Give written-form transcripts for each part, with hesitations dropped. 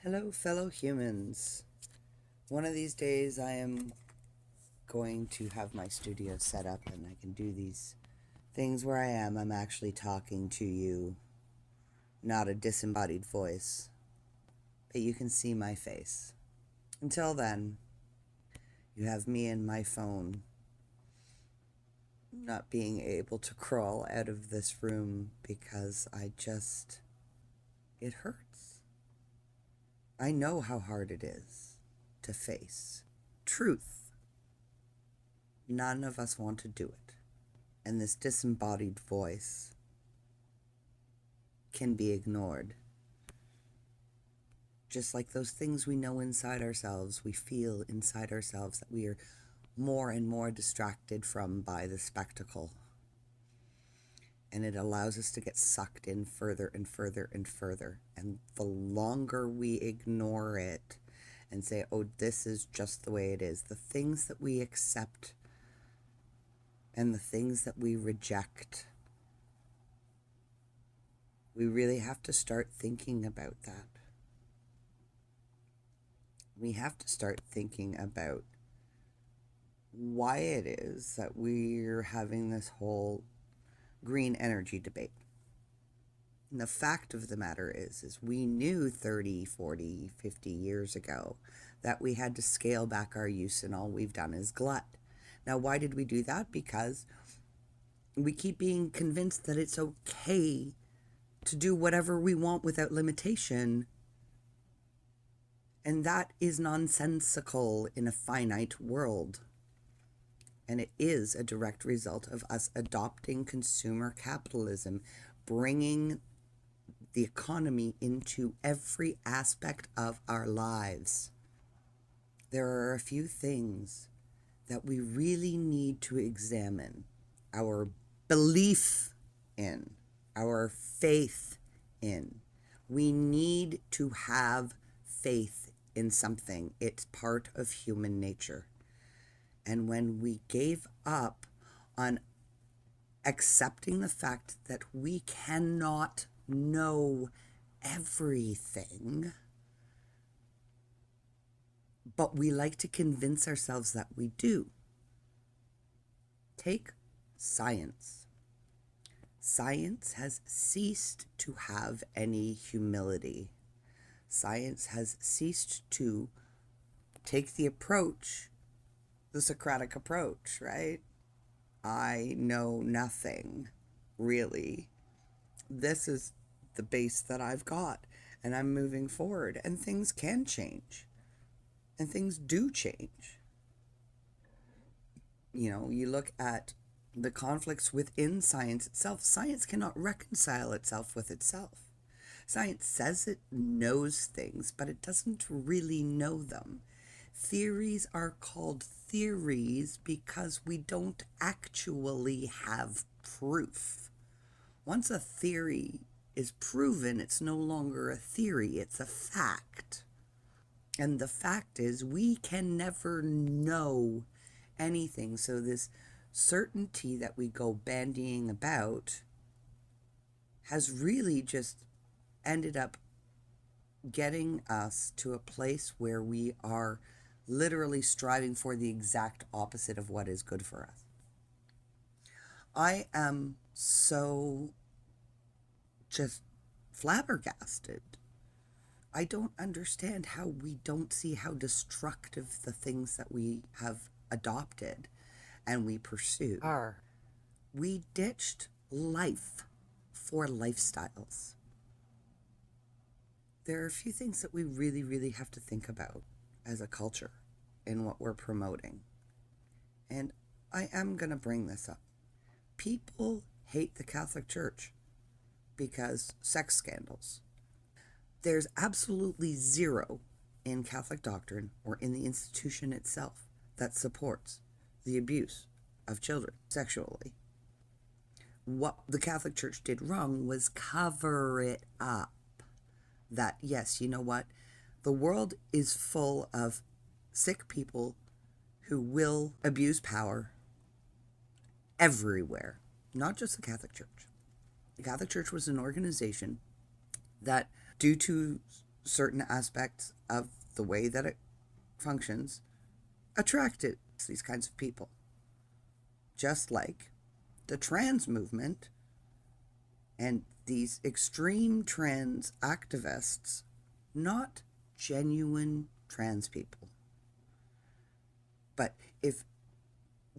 Hello, fellow humans. One of these days I am going to have my studio set up and I can do these things where I'm actually talking to you, not a disembodied voice, but you can see my face. Until then, you have me and my phone not being able to crawl out of this room because it hurts. I know how hard it is to face truth. None of us want to do it. And this disembodied voice can be ignored. Just like those things we know inside ourselves, we feel inside ourselves that we are more and more distracted from by the spectacle. And it allows us to get sucked in further and further and further. And the longer we ignore it and say, oh, this is just the way it is, the things that we accept and the things that we reject, we really have to start thinking about that. We have to start thinking about why it is that we're having this whole green energy debate. And the fact of the matter is we knew 30, 40, 50 years ago that we had to scale back our use, and all we've done is glut. Now, why did we do that? Because we keep being convinced that it's okay to do whatever we want without limitation. And that is nonsensical in a finite world. And it is a direct result of us adopting consumer capitalism, bringing the economy into every aspect of our lives. There are a few things that we really need to examine our belief in, our faith in. We need to have faith in something. It's part of human nature. And when we gave up on accepting the fact that we cannot know everything, but we like to convince ourselves that we do. Take science. Science has ceased to have any humility. Science has ceased to take the approach, the Socratic approach, right? I know nothing, really. This is the base that I've got, and I'm moving forward, and things can change, and things do change. You know, you look at the conflicts within science itself. Science cannot reconcile itself with itself. Science says it knows things, but it doesn't really know them. Theories are called theories because we don't actually have proof. Once a theory is proven, it's no longer a theory, it's a fact. And the fact is, we can never know anything. So this certainty that we go bandying about has really just ended up getting us to a place where we are literally striving for the exact opposite of what is good for us. I am so just flabbergasted. I don't understand how we don't see how destructive the things that we have adopted and we pursue are. We ditched life for lifestyles. There are a few things that we really, really have to think about as a culture in what we're promoting. And I am going to bring this up. People hate the Catholic Church because sex scandals. There's absolutely zero in Catholic doctrine or in the institution itself that supports the abuse of children sexually. What the Catholic Church did wrong was cover it up. That, yes, you know what? The world is full of sick people who will abuse power everywhere, not just the Catholic Church. The Catholic Church was an organization that, due to certain aspects of the way that it functions attracted these kinds of people. Just like the trans movement and these extreme trans activists, not genuine trans people. But if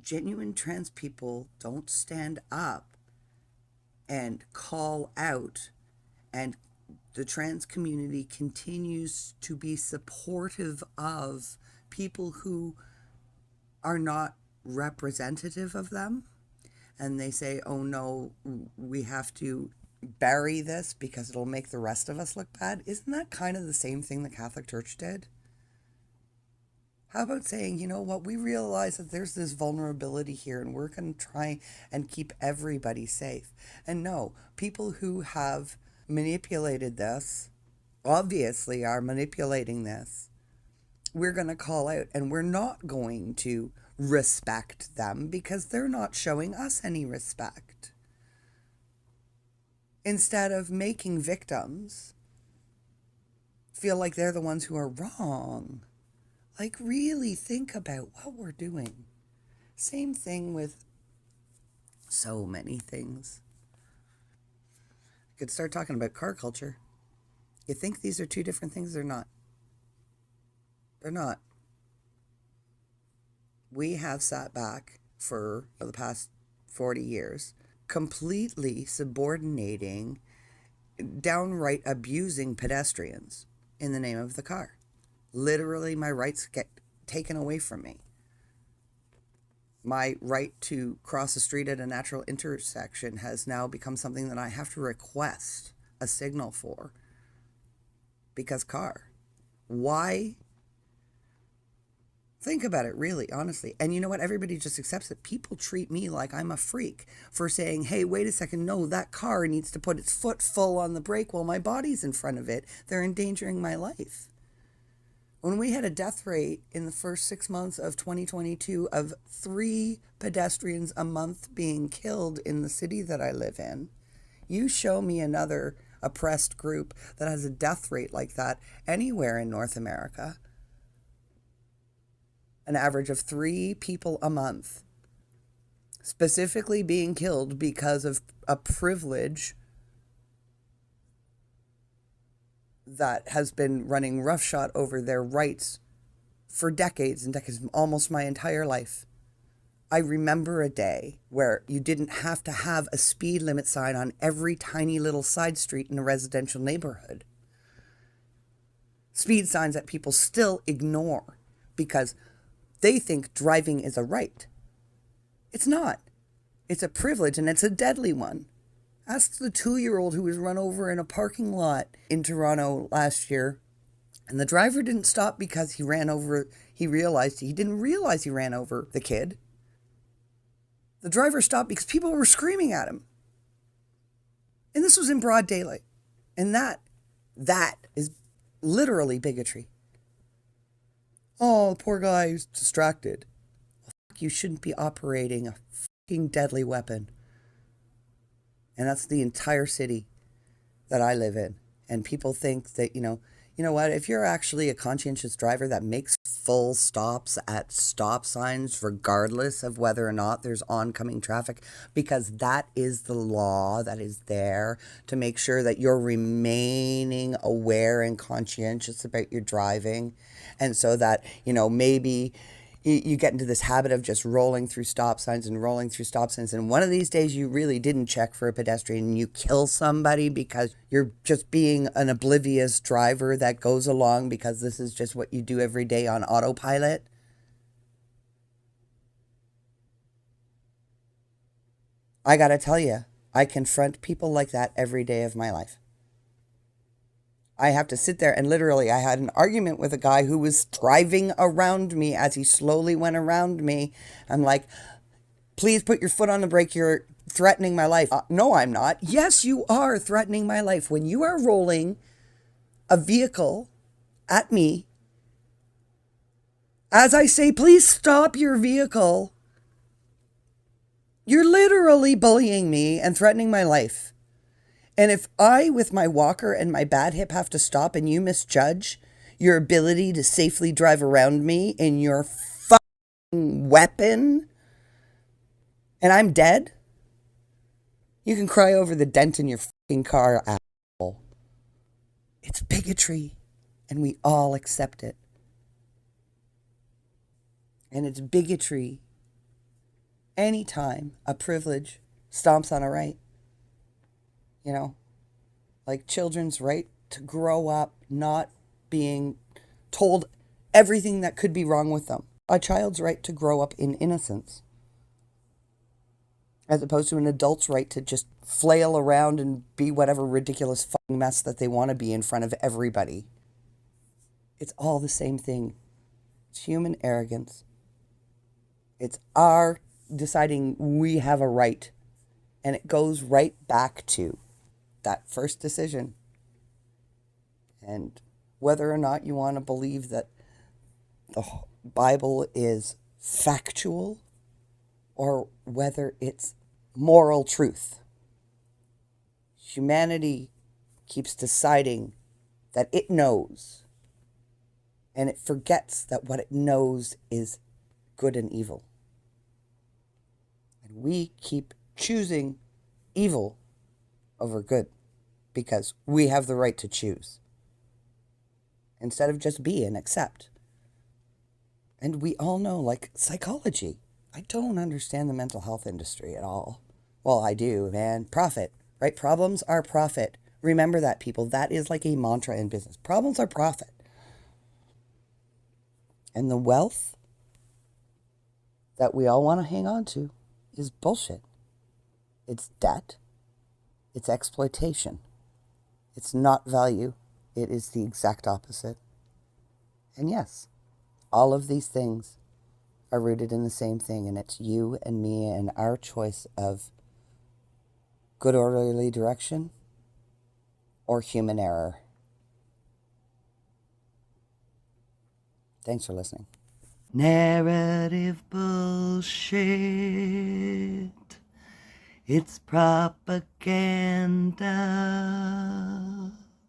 genuine trans people don't stand up and call out, and the trans community continues to be supportive of people who are not representative of them, and they say, oh no, we have to bury this because it'll make the rest of us look bad. Isn't that kind of the same thing the Catholic Church did? How about saying, you know what, we realize that there's this vulnerability here and we're going to try and keep everybody safe. And no, people who have manipulated this, obviously are manipulating this, we're going to call out, and we're not going to respect them because they're not showing us any respect. Instead of making victims feel like they're the ones who are wrong. Like, really think about what we're doing. Same thing with so many things. I could start talking about car culture. You think these are two different things? They're not. They're not. We have sat back for the past 40 years, completely subordinating, downright abusing pedestrians in the name of the car. Literally, my rights get taken away from me. My right to cross the street at a natural intersection has now become something that I have to request a signal for. Because car. Why? Think about it, really, honestly. And you know what? Everybody just accepts it. People treat me like I'm a freak for saying, hey, wait a second. No, that car needs to put its foot full on the brake while my body's in front of it. They're endangering my life. When we had a death rate in the first 6 months of 2022 of 3 pedestrians a month being killed in the city that I live in, you show me another oppressed group that has a death rate like that anywhere in North America. An average of 3 people a month specifically being killed because of a privilege that has been running roughshod over their rights for decades and decades, almost my entire life. I remember a day where you didn't have to have a speed limit sign on every tiny little side street in a residential neighborhood. Speed signs that people still ignore because they think driving is a right. It's not. It's a privilege, and it's a deadly one. Ask the 2-year-old who was run over in a parking lot in Toronto last year, and the driver didn't stop because he didn't realize he ran over the kid. The driver stopped because people were screaming at him. And this was in broad daylight. And that is literally bigotry. Oh, poor guy, he's distracted. Well, you shouldn't be operating a fucking deadly weapon. And that's the entire city that I live in. And people think that, you know what, if you're actually a conscientious driver that makes full stops at stop signs, regardless of whether or not there's oncoming traffic, because that is the law that is there to make sure that you're remaining aware and conscientious about your driving. And so that, maybe you get into this habit of just rolling through stop signs. And one of these days you really didn't check for a pedestrian and you kill somebody because you're just being an oblivious driver that goes along because this is just what you do every day on autopilot. I gotta tell you, I confront people like that every day of my life. I have to sit there and literally I had an argument with a guy who was driving around me as he slowly went around me. I'm like, please put your foot on the brake. You're threatening my life. No, I'm not. Yes, you are threatening my life. When you are rolling a vehicle at me, as I say, please stop your vehicle, you're literally bullying me and threatening my life. And if I, with my walker and my bad hip, have to stop and you misjudge your ability to safely drive around me in your fucking weapon, and I'm dead, you can cry over the dent in your fucking car, asshole. It's bigotry, and we all accept it. And it's bigotry anytime a privilege stomps on a right. You know, like children's right to grow up not being told everything that could be wrong with them. A child's right to grow up in innocence, as opposed to an adult's right to just flail around and be whatever ridiculous fucking mess that they want to be in front of everybody. It's all the same thing. It's human arrogance. It's our deciding we have a right. And it goes right back to that first decision. And whether or not you want to believe that the Bible is factual or whether it's moral truth, humanity keeps deciding that it knows, and it forgets that what it knows is good and evil. And we keep choosing evil over good because we have the right to choose instead of just be and accept. And we all know, like, psychology. I don't understand the mental health industry at all. Well, I do, man. Profit, right? Problems are profit. Remember that, people. That is like a mantra in business. Problems are profit. And the wealth that we all want to hang on to is bullshit. It's debt. It's exploitation. It's not value. It is the exact opposite. And yes, all of these things are rooted in the same thing, and it's you and me and our choice of good orderly direction or human error. Thanks for listening. Narrative bullshit. It's propaganda.